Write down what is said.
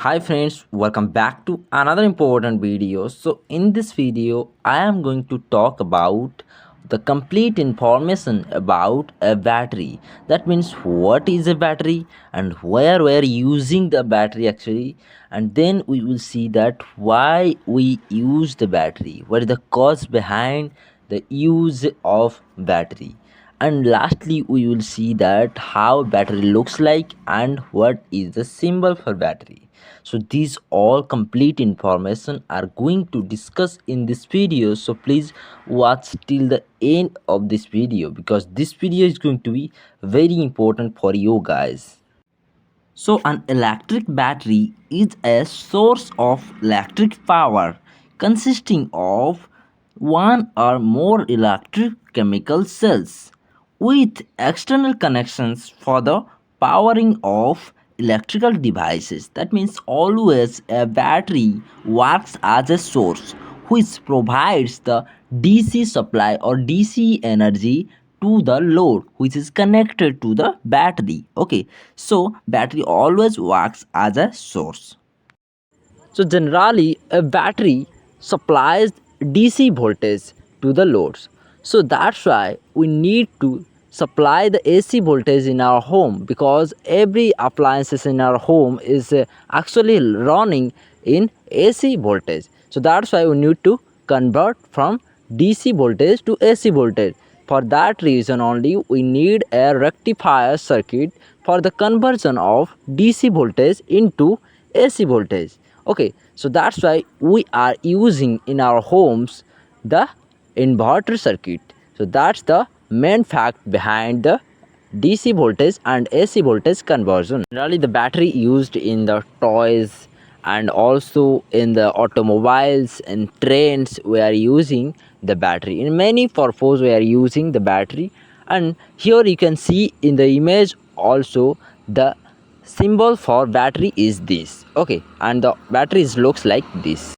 Hi friends, welcome back to another important video. So in this video I am going to talk about the complete information about a battery. That means what is a battery and where we are using the battery actually, and then we will see that why we use the battery, what is the cause behind the use of battery, and lastly we will see that how battery looks like and what is the symbol for battery. So these all complete information are going to discuss in this video, so please watch till the end of this video because this video is going to be very important for you guys. So an electric battery is a source of electric power consisting of one or more electric chemical cells with external connections for the powering of electrical devices. That means always a battery works as a source which provides the DC supply or DC energy to the load which is connected to the battery. Okay, so battery always works as a source. So generally a battery supplies DC voltage to the loads. So that's why we need to supply the AC voltage in our home, because every appliances in our home is actually running in AC voltage. So that's why we need to convert from DC voltage to AC voltage. For that reason only we need a rectifier circuit for the conversion of DC voltage into AC voltage. Okay, so that's why we are using in our homes the inverter circuit. So that's the main fact behind the DC voltage and AC voltage conversion. Generally the battery used in the toys and also in the automobiles and trains we are using the battery. In many purposes we are using the battery, and here you can see in the image also the symbol for battery is this. Okay, and the batteries looks like this.